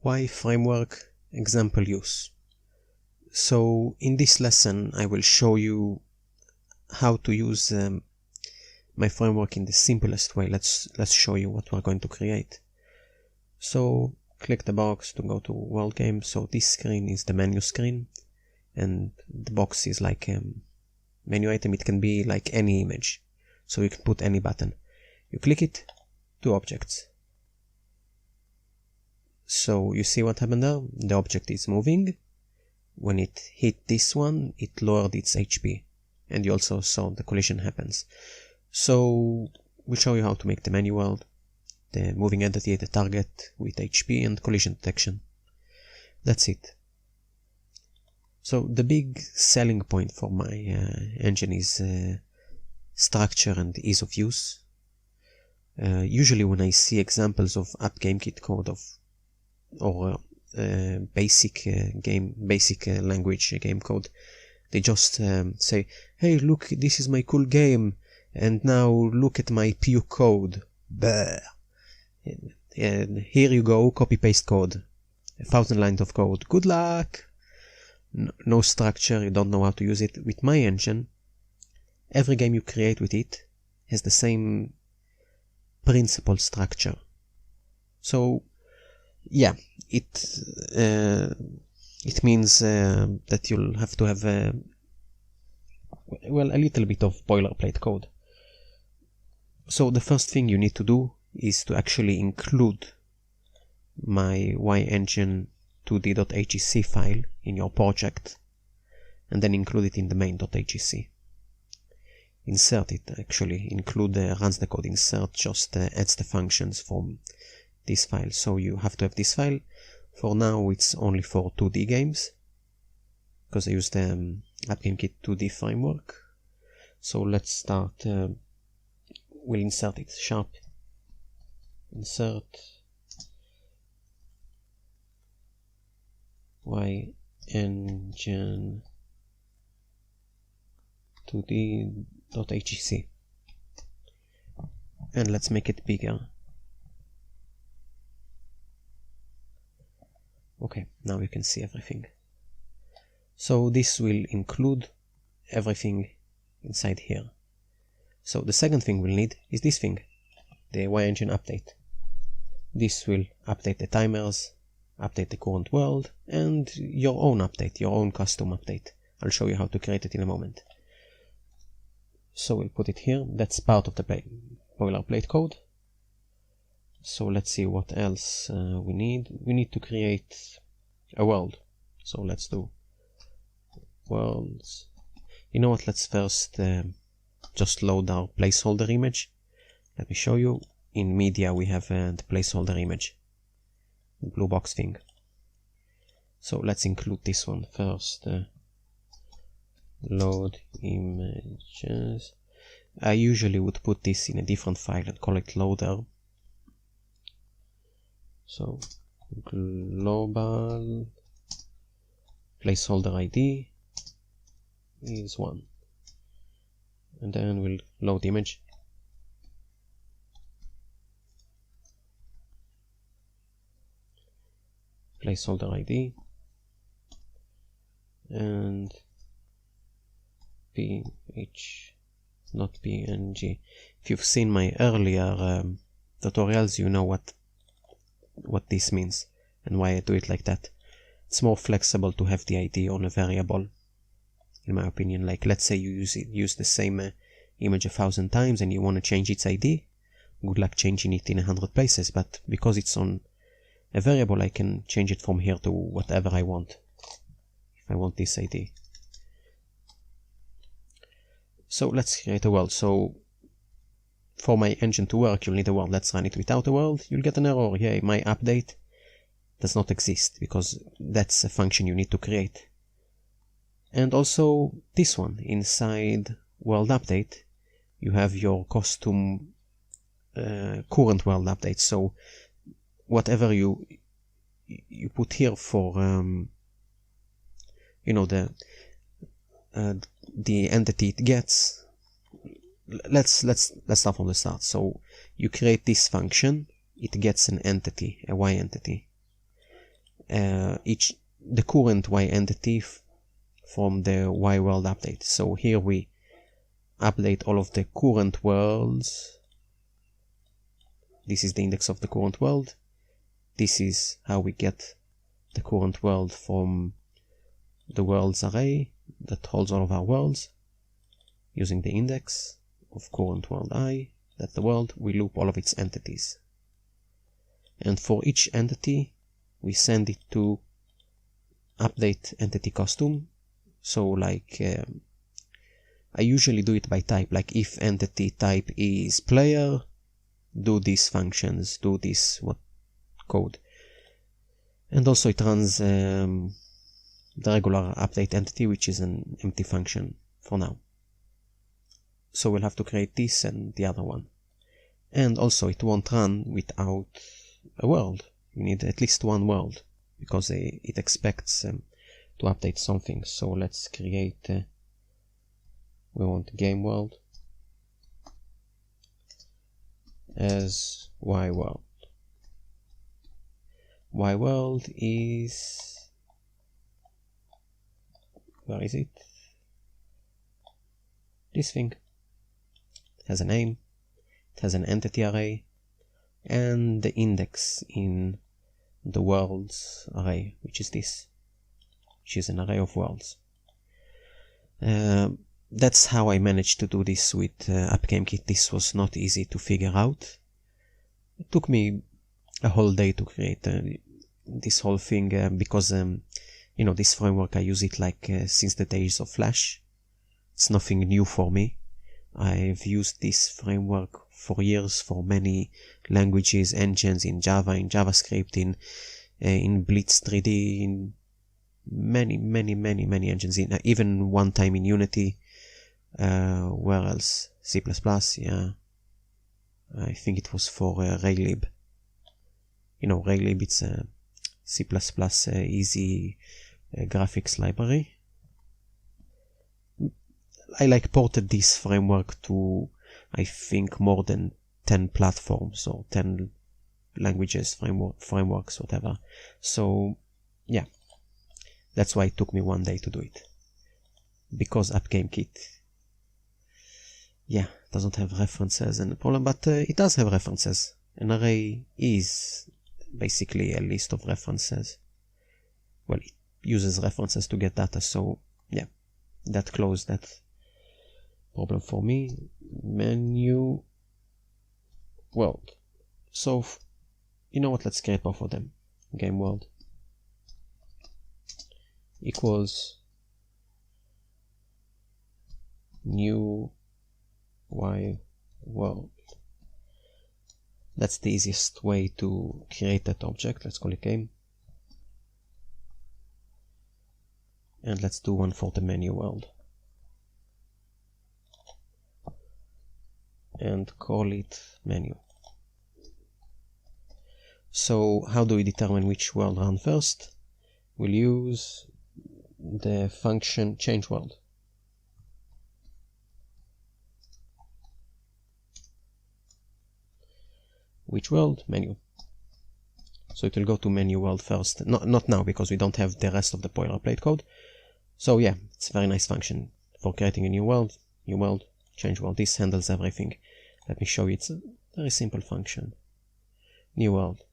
yframework example use. So in this lesson I will show you how to use my framework in the simplest way. Let's show you what we're going to create. So click the box to go to world game. So this screen is the menu screen, and the box is like a menu item. It can be like any image, so you can put any button. You click it, 2 objects. So you see what happened there? The object is moving. When it hit this one, it lowered its HP, and you also saw the collision happens. So we'll show you how to make the menu world, the moving entity, the target with HP and collision detection. That's it. So the big selling point for my engine is structure and ease of use. Usually when I see examples of app GameKit code or basic language game code, they just say, hey, look, this is my cool game, and now look at my puke code. Bah. And here you go, copy paste code, 1,000 lines of code, good luck. No structure, you don't know how to use it. With my engine, every game you create with it has the same principle structure. So yeah, it means that you'll have to have a little bit of boilerplate code. So the first thing you need to do is to actually include my yengine 2d.hec file in your project, and then include it in the main.hec. Insert it, actually include runs the code. Insert just adds the functions from this file. So you have to have this file. For now it's only for 2D games, because I use the AppGameKit 2D framework. So let's start. We'll insert it. Sharp insert yengine 2d.hec, and let's make it bigger. Okay, now you can see everything. So this will include everything inside here. So the second thing we'll need is this thing, the yengine update. This will update the timers, update the current world, and your own update, your own custom update. I'll show you how to create it in a moment. So we'll put it here. That's part of the boilerplate code. So let's see what else we need. We need to create a world. So let's do worlds. You know what? Let's first just load our placeholder image. Let me show you. In media we have the placeholder image, the blue box thing. So let's include this one first. Load images. I usually would put this in a different file and call it loader. So global placeholder ID is 1, and then we'll load the image. Placeholder ID and ph, not png. If you've seen my earlier tutorials, you know what this means and why I do it like that. It's more flexible to have the ID on a variable, in my opinion. Like, let's say you use the same image 1,000 times and you want to change its ID. Good luck changing it in 100 places, but because it's on a variable, I can change it from here to whatever I want, if I want this ID. So let's create a world. So for my engine to work, you'll need a world. Let's run it without a world. You'll get an error. Yay, my update does not exist, because that's a function you need to create. And also this one, inside world update, you have your custom current world update. So whatever you put here for the entity it gets. Let's start from the start. So you create this function, it gets an entity, a y entity. the current y entity from the y world update. So here we update all of the current worlds. This is the index of the current world. This is how we get the current world from the worlds array that holds all of our worlds. Using the index of current world I, that's the world, we loop all of its entities. And for each entity, we send it to update entity custom. So like, I usually do it by type, like if entity type is player, do these functions, do this code. And also it runs the regular update entity, which is an empty function for now. So we'll have to create this and the other one. And also it won't run without a world. You need at least one world, because it expects to update something. So let's create, we want game world as y world. Y world is, where is it? This thing. It has a name, it has an entity array, and the index in the worlds array, which is this, which is an array of worlds. That's how I managed to do this with AppGameKit. This was not easy to figure out. It took me a whole day to create this whole thing because you know, this framework, I use it like since the days of Flash. It's nothing new for me. I've used this framework for years for many languages, engines, in Java, in JavaScript, in Blitz 3D, in many engines, even one time in Unity. Where else? C++, yeah. I think it was for Raylib. You know, Raylib, it's a C++ easy graphics library. I like ported this framework to, I think, more than 10 platforms or 10 languages, frameworks, whatever. So, yeah, that's why it took me one day to do it. Because AppGameKit, yeah, doesn't have references and the problem, but it does have references. An array is basically a list of references. Well, it uses references to get data, so yeah, that closed that problem for me. Menu world. So, you know what, let's create both of them. Game world equals new y world. That's the easiest way to create that object. Let's call it game. And let's do one for the menu world. And call it menu. So how do we determine which world run first? We'll use the function change world. Which world? Menu. So it will go to menu world first. Not now, because we don't have the rest of the boilerplate code. So yeah, it's a very nice function for creating a new world, change world. This handles everything. Let me show you. It's a very simple function. New world.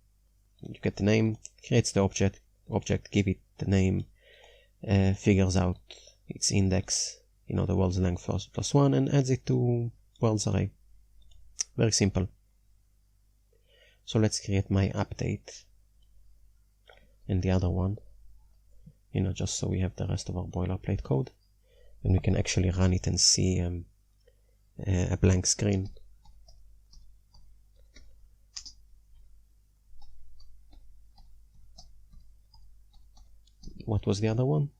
You get the name, creates the object, give it the name, figures out its index, you know, the world's length plus 1, and adds it to world's array. Very simple. So let's create my update and the other one, you know, just so we have the rest of our boilerplate code, and we can actually run it and see a blank screen. What was the other one?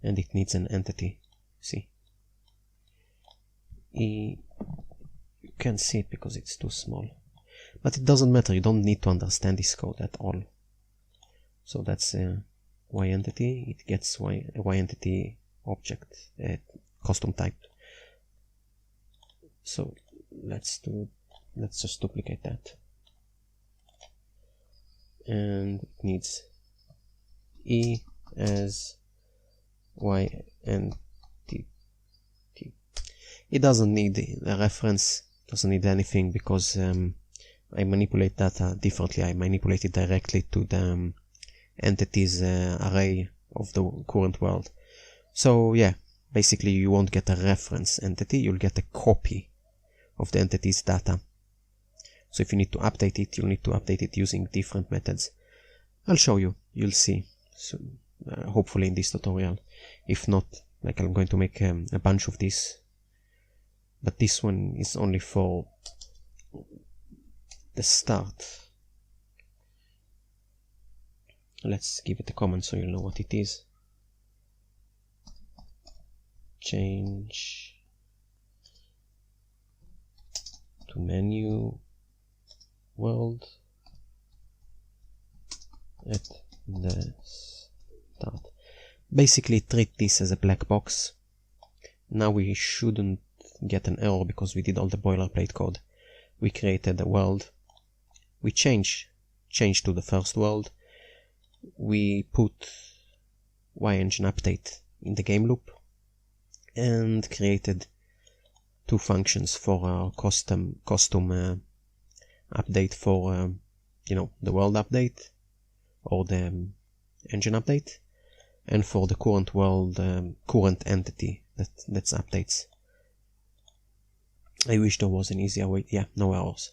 And it needs an entity. See? You can't see it because it's too small. But it doesn't matter, you don't need to understand this code at all. So that's a y entity, it gets a y entity object, custom type. So let's just duplicate that, and it needs E as Y and T. It doesn't need a reference, doesn't need anything, because I manipulate data differently. I manipulate it directly to the entities array of the current world. So yeah, basically you won't get a reference entity, you'll get a copy of the entity's data. So if you need to update it, you'll need to update it using different methods. I'll show you, you'll see. So, hopefully in this tutorial. If not, like, I'm going to make a bunch of these, but this one is only for the start. Let's give it a comment so you'll know what it is. Change to menu world at the start. Basically treat this as a black box. Now we shouldn't get an error because we did all the boilerplate code. We created a world, we change to the first world, we put yEngine update in the game loop, and created two functions for our custom update for the world update or the engine update, and for the current world current entity that's updates. I wish there was an easier way. Yeah, no errors.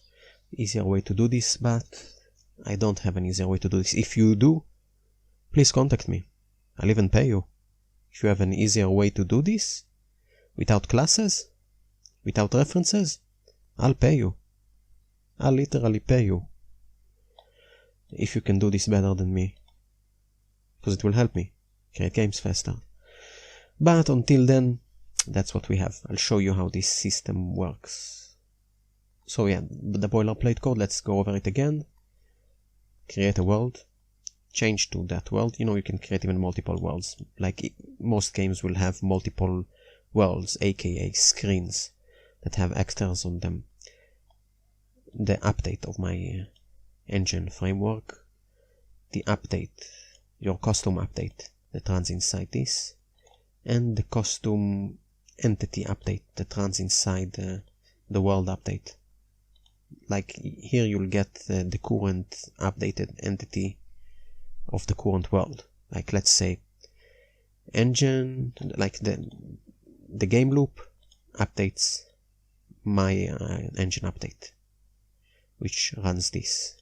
Easier way to do this, but I don't have an easier way to do this. If you do, please contact me. I'll even pay you. If you have an easier way to do this, without classes, without references, I'll pay you. I'll literally pay you. If you can do this better than me. Because it will help me create games faster. But until then, that's what we have. I'll show you how this system works. So yeah, the boilerplate code, let's go over it again. Create a world. Change to that world. You can create even multiple worlds. Like most games will have multiple worlds, aka screens, that have extras on them. The update of my engine framework. The update, your custom update that runs inside this. And the custom entity update that runs inside the world update. Like here you'll get the current updated entity of the current world. Like let's say engine, like the game loop updates my engine update, which runs this.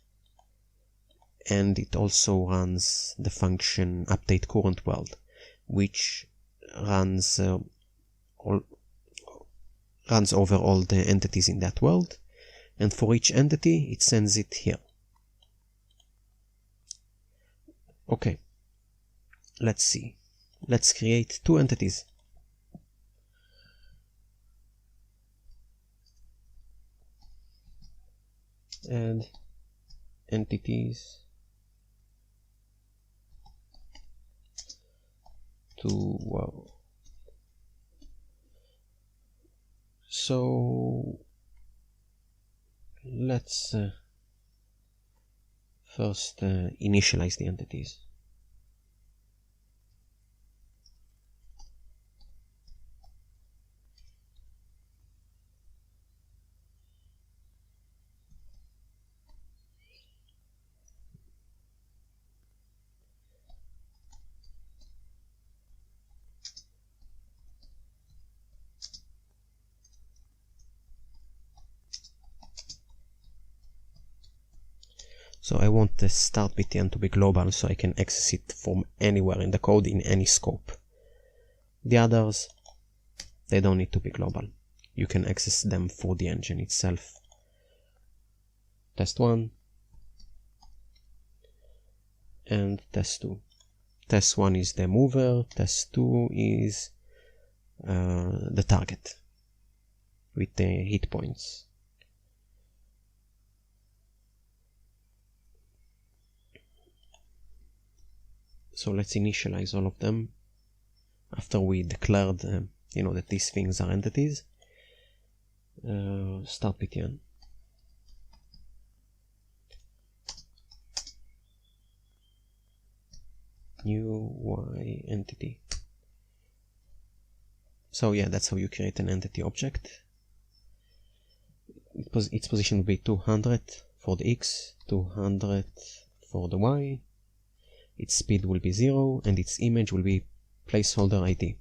And it also runs the function update current world, which runs over all the entities in that world, and for each entity it sends it here. Okay, let's see. Let's create two entities. Add entities to world. So let's first initialize the entities. So I want the start btn to be global so I can access it from anywhere in the code in any scope. The others, they don't need to be global. You can access them for the engine itself. Test 1 and test 2. Test 1 is the mover, test 2 is the target with the hit points. So let's initialize all of them after we declared that these things are entities. start btn. New y entity. So yeah, that's how you create an entity object. Its position will be 200 for the x, 200 for the y, its speed will be 0, and its image will be placeholder ID.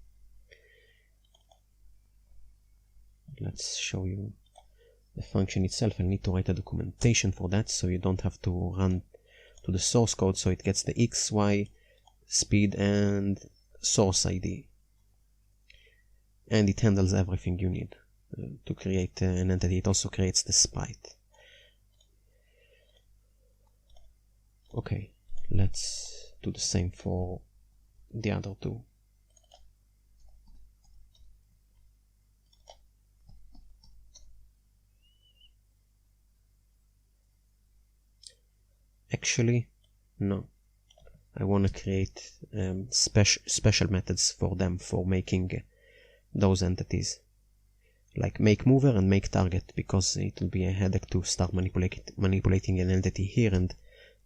Let's show you the function itself. I need to write a documentation for that, so you don't have to run to the source code, so it gets the x, y, speed, and source ID. And it handles everything you need to create an entity. It also creates the sprite. Okay, let's do the same for the other two. Actually, no. I want to create special methods for them for making those entities, like make mover and make target, because it will be a headache to start manipulating an entity here and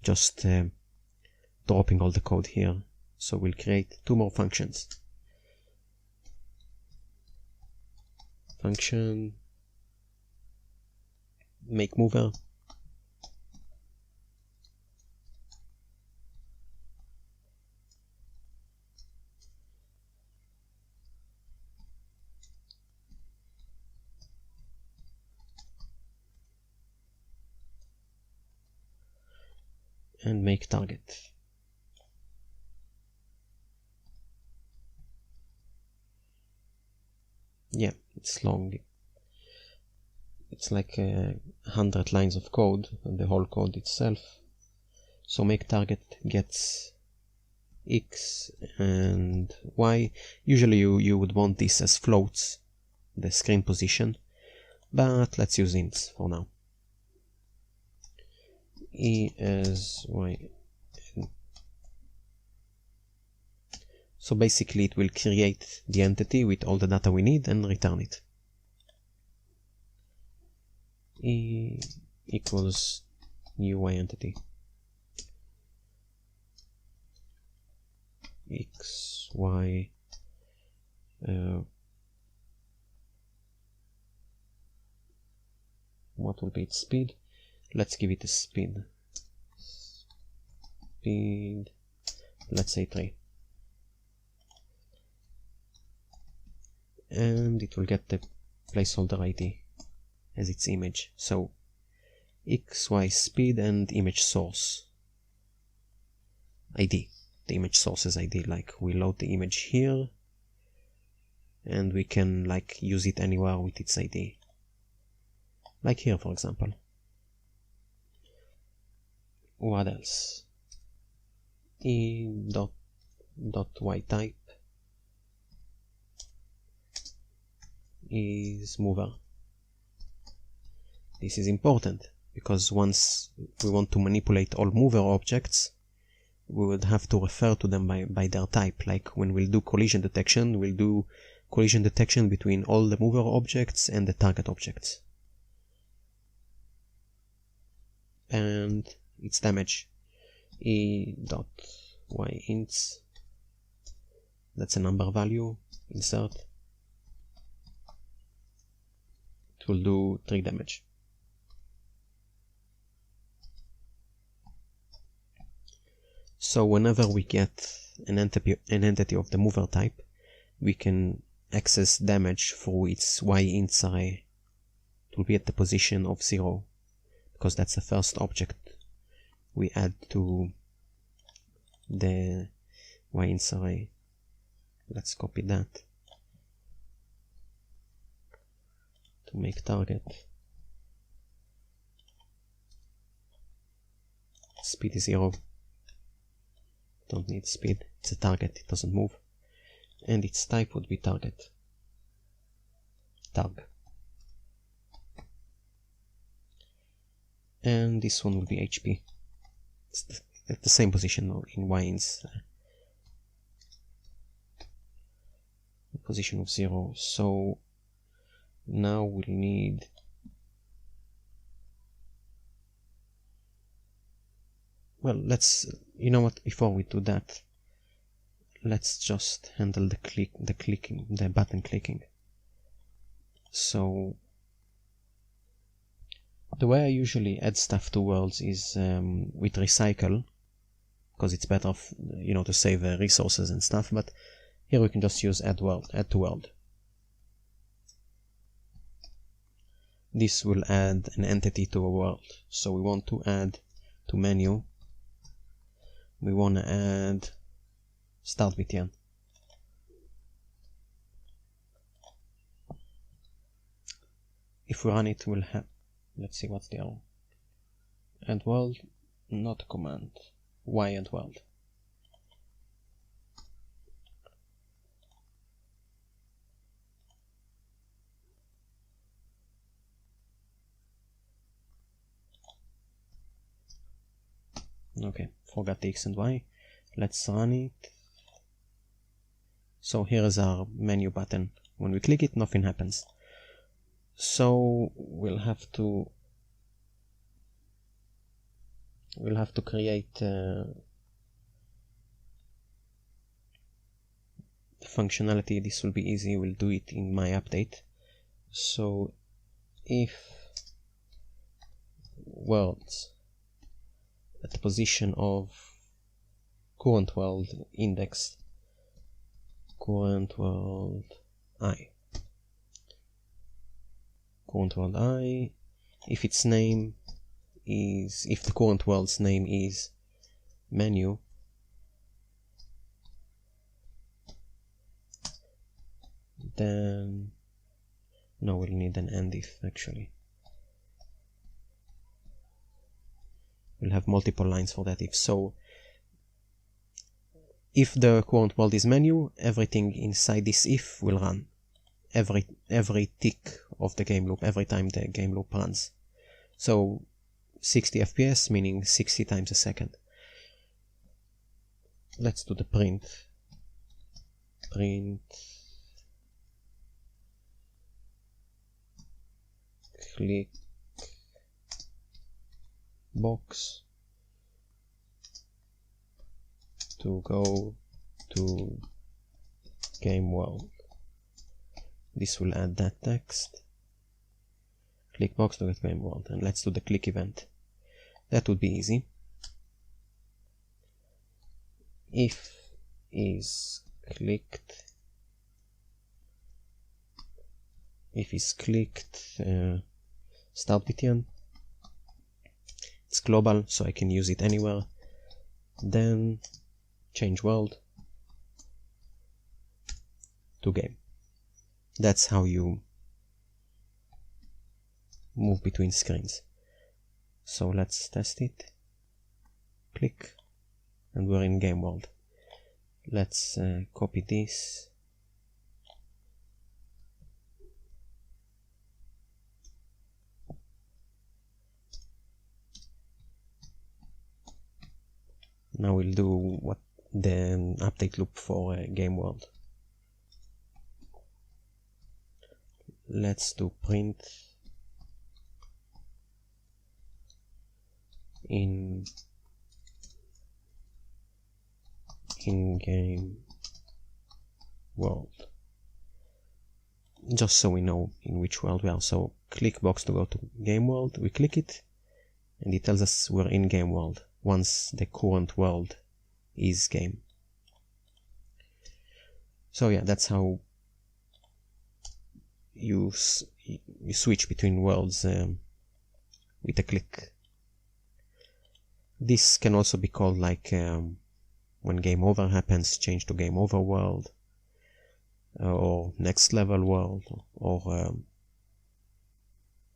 just dropping all the code here. So we'll create two more functions. Function make mover and make target. Yeah, it's long. It's like 100 lines of code, and the whole code itself. So make target gets x and y. Usually you would want this as floats, the screen position, but let's use ints for now. E as y. So basically it will create the entity with all the data we need and return it. E equals new y entity. X, y, what will be its speed? Let's give it a speed. Speed, let's say 3. And it will get the placeholder ID as its image. So x, y, speed, and image source ID. The image source's ID, like we load the image here and we can like use it anywhere with its ID, like here for example. What else? dot y type is mover. This is important because once we want to manipulate all mover objects, we would have to refer to them by their type. Like when we'll do collision detection, we'll do collision detection between all the mover objects and the target objects. And its damage, e.y ints, that's a number value, insert, it will do 3 damage. So whenever we get an entity of the mover type, we can access damage for its y int array. It will be at the position of 0, because that's the first object we add to the y int array. Let's copy that to make target. Speed is 0. Don't need speed, it's a target, it doesn't move. And its type would be target. Targ. And this one will be HP. It's at the same position in y's position of 0. So Now we'll need you know what, before we do that, let's just handle the button clicking. So the way I usually add stuff to worlds is with recycle, because it's better, to save resources and stuff. But here we can just use add to world. This will add an entity to a world. So we want to add to menu. We want to add start btn. If we run it, we'll have, let's see what's the error. Add world, not a command. Why add world? Okay, forgot the X and Y. Let's run it. So here is our menu button. When we click it, nothing happens. So we'll have to create the functionality. This will be easy. We'll do it in my update. So if worlds at the position of current world index current world I, if its name is, if the current world's name is menu, then no, we'll need an end if actually. We'll have multiple lines for that if. So if the current world is menu, everything inside this if will run. Every tick of the game loop, every time the game loop runs. So 60 FPS, meaning 60 times a second. Let's do the print. Click box to go to game world. This will add that text. Click box to get game world, and let's do the click event. That would be easy. If is clicked, start btn. It's global, so I can use it anywhere. Then change world to game. That's how you move between screens. So let's test it. Click, and we're in game world. Let's copy this. Now we'll do what the update loop for game world. Let's do print in game world, just so we know in which world we are. So click box to go to game world. We click it, and it tells us we're in game world once the current world is game. So yeah, that's how you switch between worlds with a click. This can also be called like when game over happens, change to game over world, or next level world, or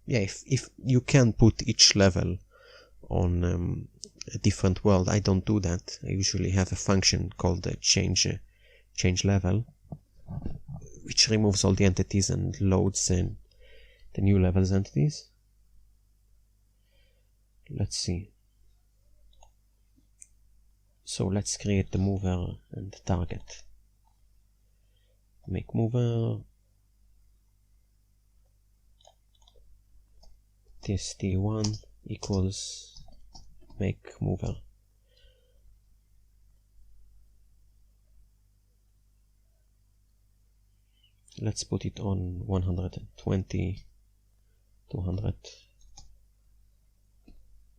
yeah, if you can put each level on a different world. I don't do that. I usually have a function called change level, which removes all the entities and loads in the new levels entities. Let's see. So let's create the mover and the target. Make mover. tst1 equals make mover. Let's put it on 120, 200.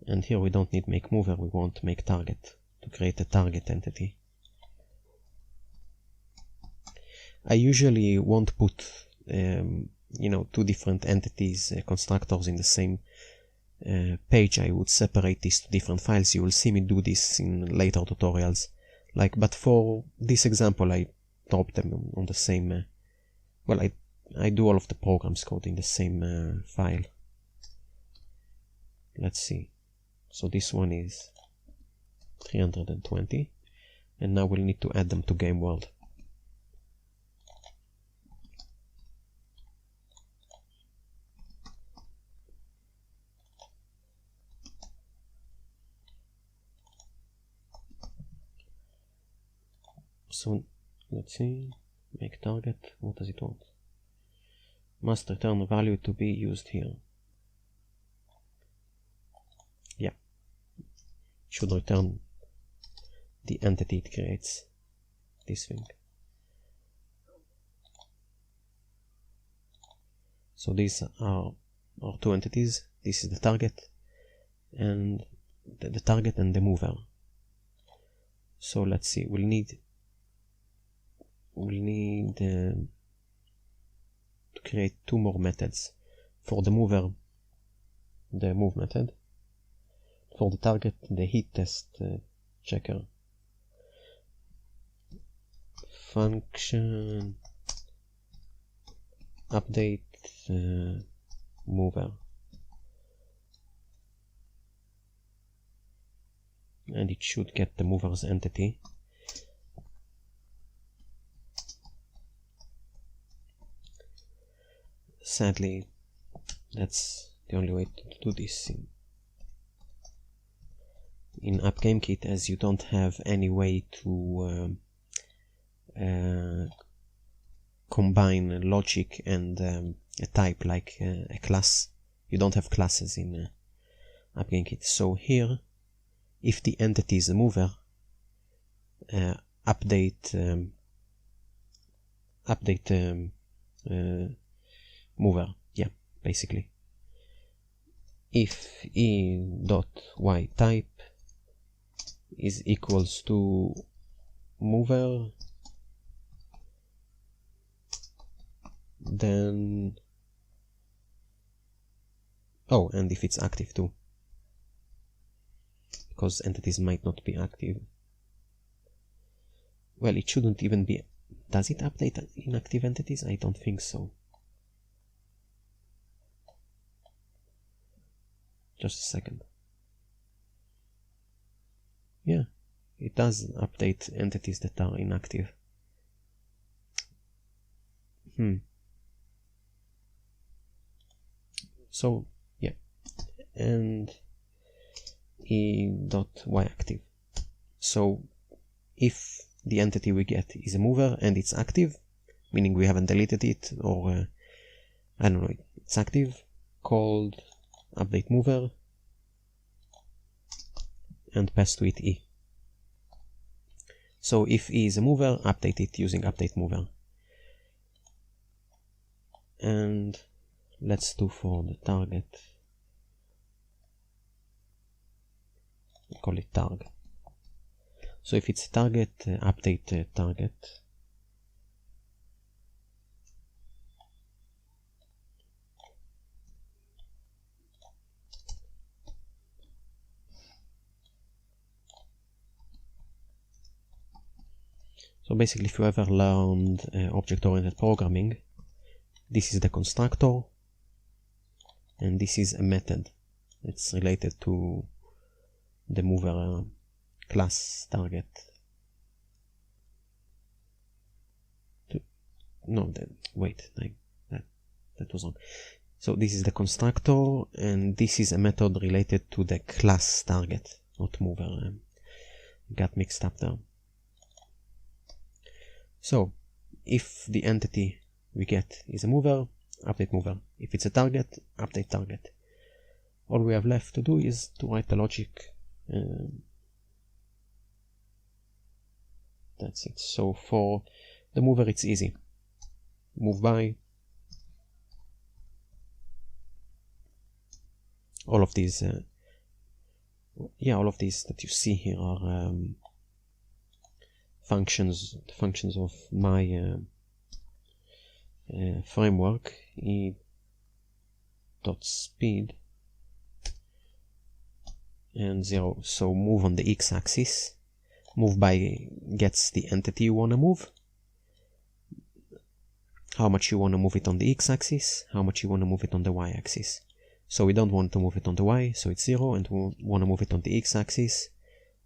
And here we don't need make mover, we want make target to create a target entity. I usually won't put two different entities, constructors in the same page. I would separate these two different files. You will see me do this in later tutorials. But for this example, I drop them on the same. I do all of the programs code in the same file. Let's see. So this one is 320, and now we'll need to add them to game world. So let's see, make target, what does it want? Must return a value to be used here. Yeah, should return the entity it creates, this thing. So these are our two entities. This is the target and the target and the mover. So let's see, we'll need to create two more methods. For the mover, the move method. For the target, the heat test checker. Function update mover. And it should get the mover's entity. Sadly, that's the only way to do this in AppGameKit, as you don't have any way to combine logic and a type like a class. You don't have classes in AppGameKit. So here, if the entity is a mover, update mover, yeah, basically. If e.y type is equals to mover, then and if it's active too, because entities might not be active. Well, it shouldn't even be. Does it update inactive entities? I don't think so. Just a second. Yeah, it does update entities that are inactive. So, yeah, and e.y active. So, if the entity we get is a mover and it's active, meaning we haven't deleted it, or I don't know, it's active, called update mover, and pass to it e. So if e is a mover, update it using update mover. And let's do for the target, we call it targ. So if it's a target, update target. So basically, if you ever learned object-oriented programming, this is the constructor, and this is a method. It's related to the mover class target. That was wrong. So this is the constructor, and this is a method related to the class target, not mover. Got mixed up there. So, if the entity we get is a mover, update mover. If it's a target, update target. all we have left to do is to write the logic. That's it. So for the mover it's easy. Move by. All of these all of these that you see here are functions of my framework. E.speed and 0. So move on the x-axis. Move by gets the entity you want to move, how much you want to move it on the x-axis, how much you want to move it on the y-axis. So we don't want to move it on the y, so it's 0, and we want to move it on the x-axis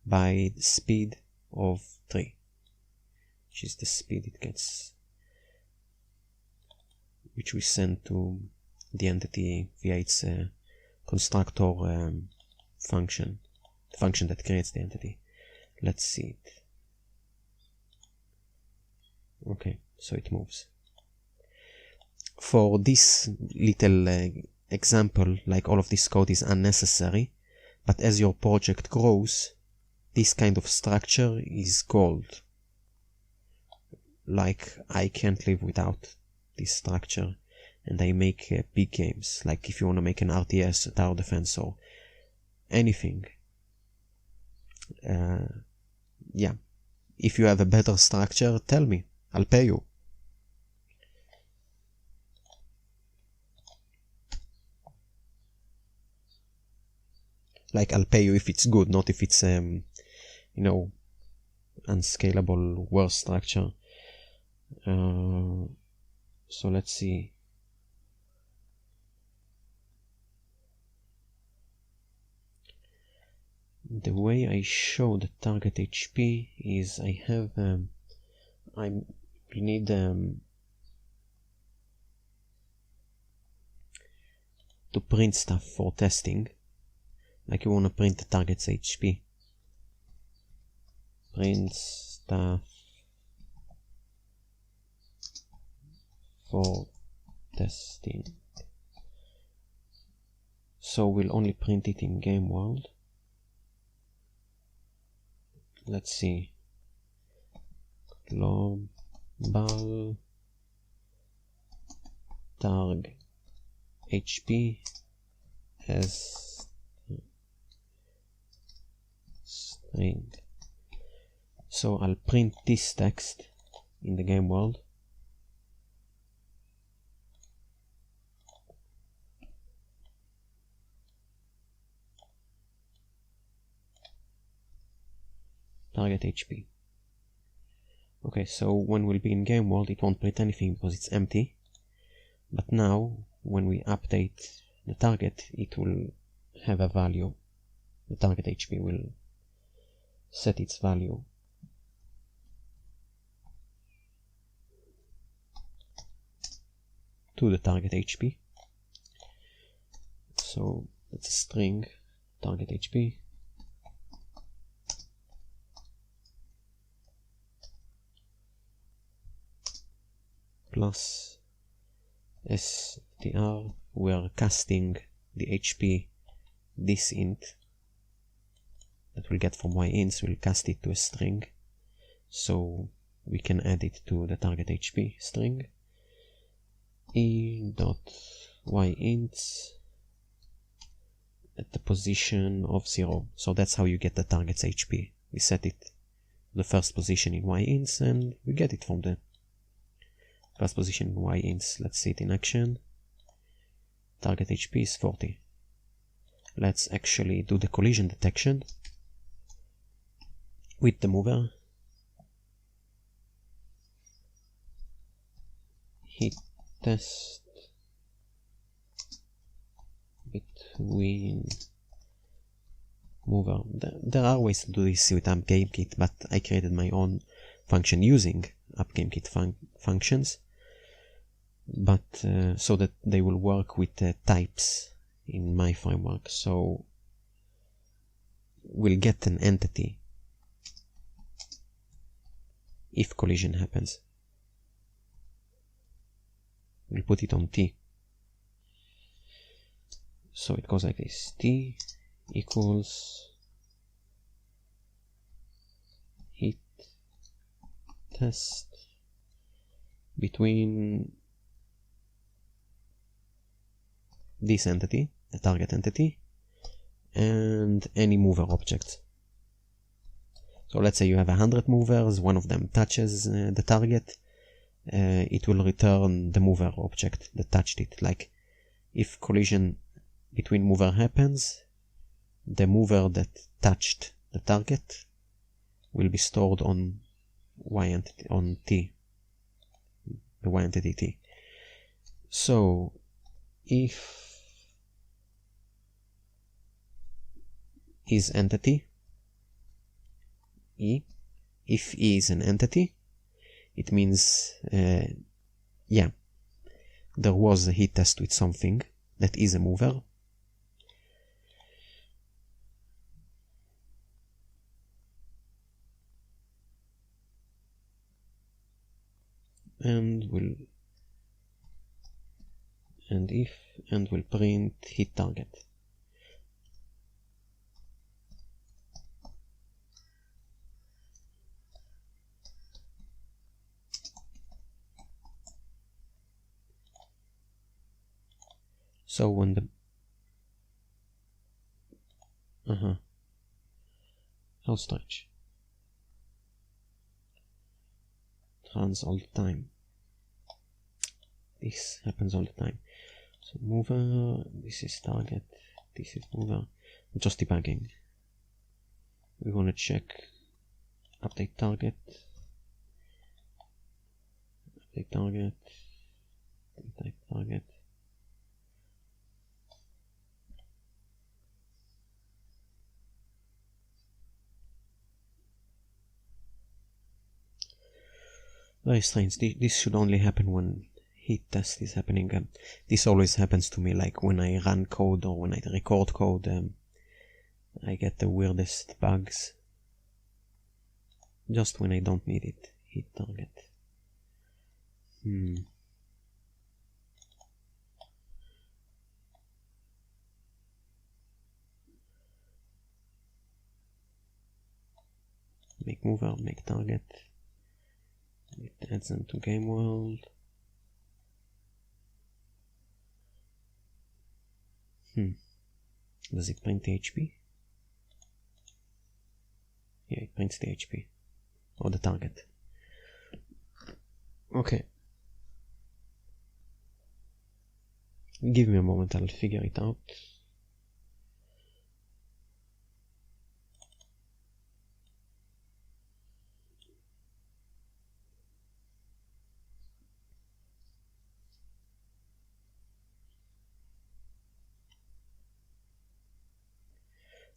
by the speed of 3, which is the speed it gets, which we send to the entity via its constructor function, the function that creates the entity. Let's see it. Okay, so it moves. For this little example, like all of this code is unnecessary, but as your project grows, this kind of structure is gold. Like, I can't live without this structure, and I make big games, like if you want to make an RTS, a tower defense, or anything. Yeah, if you have a better structure, tell me, I'll pay you. Like, I'll pay you if it's good, not if it's, you know, unscalable, worse structure. So let's see. The way I show the target HP is I have, we need to print stuff for testing. Like you want to print the target's HP. Print stuff for testing. So we'll only print it in game world. Let's see. Global target HP as string. So I'll print this text in the game world. Target HP. Okay, so when we'll be in game world, it won't print anything because it's empty. But now, when we update the target, it will have a value. The target HP will set its value. To the target HP. So that's a string, target HP. Plus str, we are casting the HP, this int that we'll get from yints, we'll cast it to a string, so we can add it to the target HP string. e.yints at the position of 0, so that's how you get the target's HP. We set it to the first position in yints and we get it from the first position in yints. Let's see it in action. Target HP is 40. Let's actually do the collision detection with the mover. Hit test between mover. There are ways to do this with AppGameKit, but I created my own function using AppGameKit functions. But so that they will work with types in my framework. So we'll get an entity if collision happens. We'll put it on T. So it goes like this: t equals heat test between this entity, the target entity, and any mover object. So let's say you have 100 movers, one of them touches the target, it will return the mover object that touched it. Like if collision between mover happens, the mover that touched the target will be stored on y entity, on t, the y entity t. So if is entity E, if E is an entity, it means yeah, there was a heat test with something that is a mover. And will print heat target. So when the how strange. Runs all the time. This happens all the time. So mover, this is target, this is mover. Just debugging. We want to check update target, update target, update target. Very strange. This should only happen when heat test is happening. This always happens to me, like when I run code or when I record code. I get the weirdest bugs. Just when I don't need it. Heat target. Make mover, make target. It adds them to game world. Does it print the HP? Yeah, it prints the HP. Or the target. Okay. Give me a moment, I'll figure it out.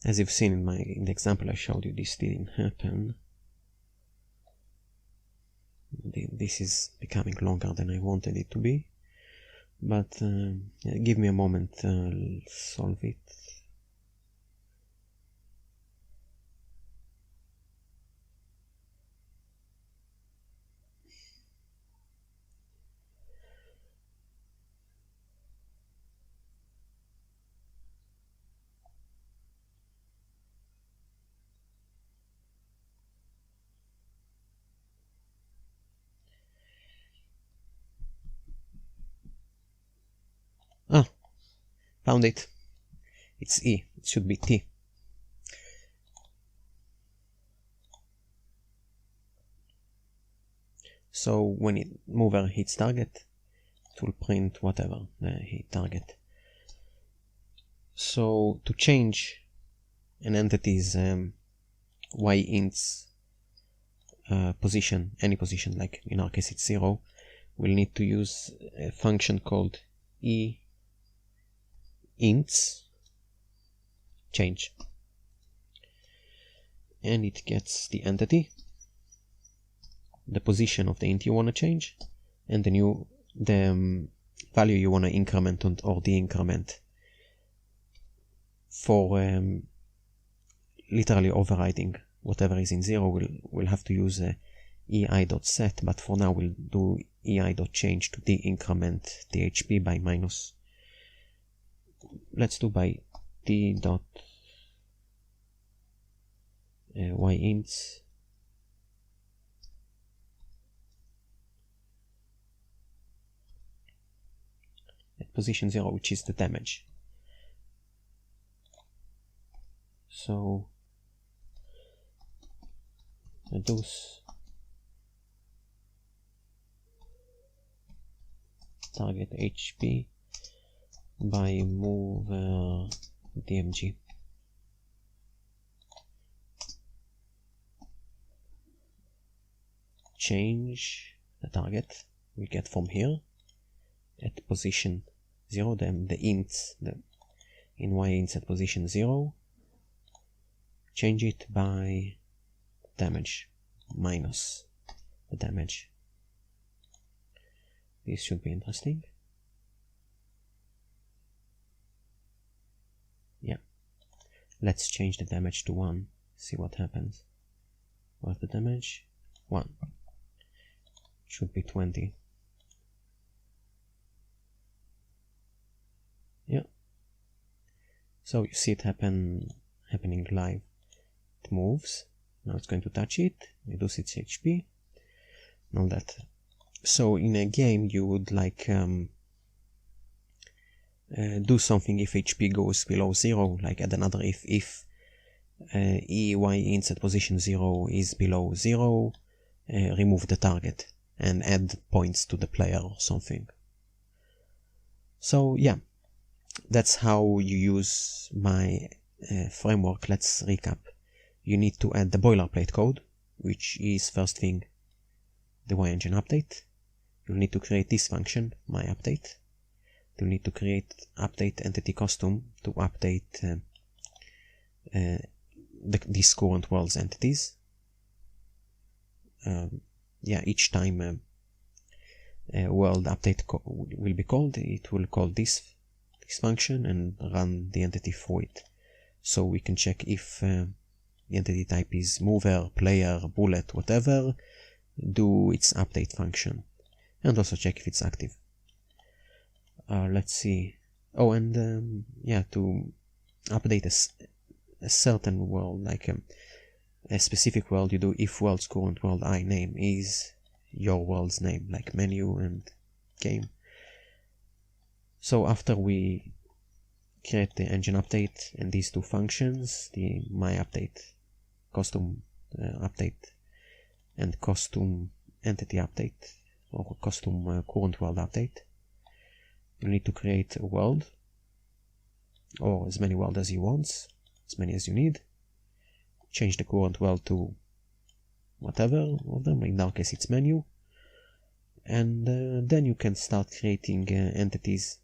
As you've seen in the example I showed you, this didn't happen. This is becoming longer than I wanted it to be. But yeah, give me a moment, I'll solve it. Ah, found it. It's E. It should be T. So when mover hits target, it will print whatever the hit target. So to change an entity's y-int's position, any position, like in our case it's 0, we'll need to use a function called e-ints change, and it gets the entity, the position of the int you want to change, and the value you want to increment or de-increment for literally overriding whatever is in 0. We'll have to use ei.set, but for now we'll do ei.change to de-increment the HP by let's do by t dot y ints at position 0, which is the damage. So reduce target HP by mover DMG. Change the target we get from here at position 0, then the ints in y ints at position 0, change it by damage minus the damage. This should be interesting. Yeah, let's change the damage to 1, see what happens. What's the damage? 1. Should be 20. Yeah. So you see it happening live. It moves. Now it's going to touch it, reduce its HP, and all that. So in a game you would like do something if HP goes below 0, like add another if y ints at position 0 is below 0, remove the target and add points to the player or something. So yeah, that's how you use my framework. Let's recap. You need to add the boilerplate code, which is first thing the Y-engine update. You'll need to create this function, my update. You'll need to create update entity custom to update these current world's entities. Yeah, each time world update will be called, it will call this function and run the entity for it. So we can check if the entity type is mover, player, bullet, whatever, do its update function, and also check if it's active. Let's see. Oh, and yeah, to update a certain world, like a specific world, you do if world's current world I name is your world's name, like menu and game. So after we create the engine update and these two functions, the my update, custom update, and custom entity update, or custom current world update, you need to create a world, or as many worlds as you want, as many as you need. Change the current world to whatever of them, in our case it's menu, and then you can start creating entities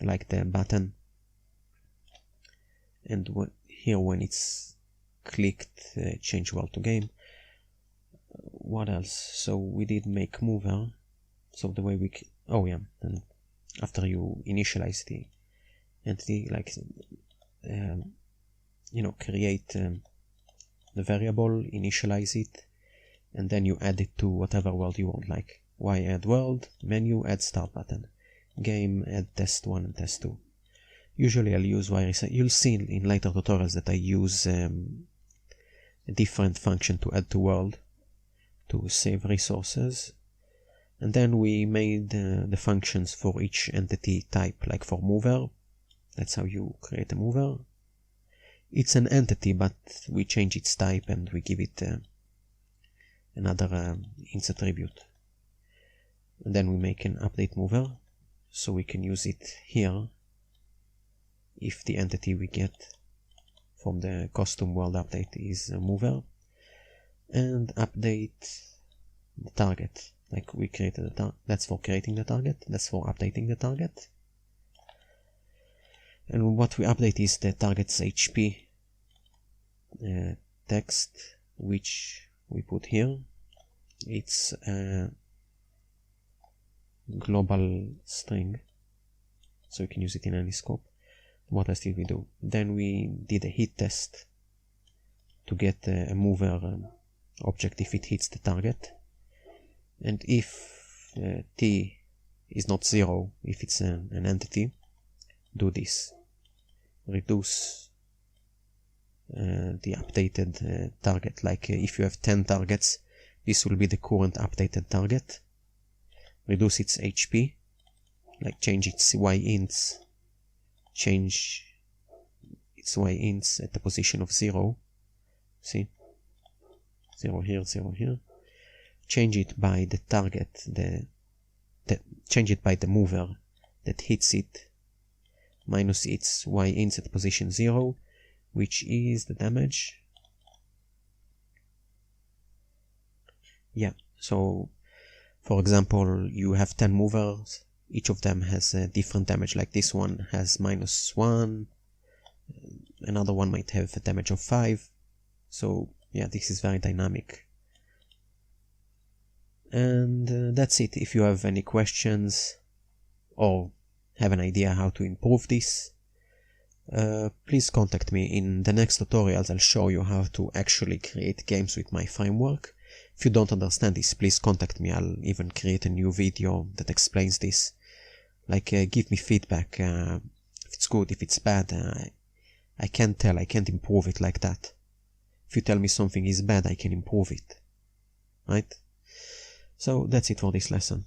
like the button, and here when it's clicked, change world to game. What else? So we did make mover, so the way we oh yeah, and after you initialize the entity, like you know, create the variable, initialize it, and then you add it to whatever world you want, like y add world, menu add start button, game add test 1 and test 2. Usually I'll use y reset. You'll see in later tutorials that I use a different function to add to world to save resources. And then we made the functions for each entity type, like for mover. That's how you create a mover. It's an entity, but we change its type and we give it another int attribute. And then we make an update mover, so we can use it here if the entity we get from the custom world update is a mover, and update the target. Like we created that's for creating the target, that's for updating the target. And what we update is the target's HP text, which we put here. It's a global string, so we can use it in any scope. What else did we do? Then we did a hit test to get a mover object if it hits the target, and if t is not 0, if it's an entity, do this. reduce the updated target. Like if you have 10 targets, this will be the current updated target. Reduce its HP, like change its Y ints, change its Y ints at the position of 0. See? 0 here, 0 here. Change it by the target, change it by the mover that hits it, minus its Y ints at position 0, which is the damage. Yeah, so for example, you have 10 movers, each of them has a different damage, like this one has -1, another one might have a damage of 5, so yeah, this is very dynamic. And that's it. If you have any questions or have an idea how to improve this, please contact me. In the next tutorials I'll show you how to actually create games with my framework. If you don't understand this, please contact me. I'll even create a new video that explains this. Like, give me feedback, if it's good, if it's bad. I can't tell, I can't improve it like that. If you tell me something is bad, I can improve it. Right? So that's it for this lesson.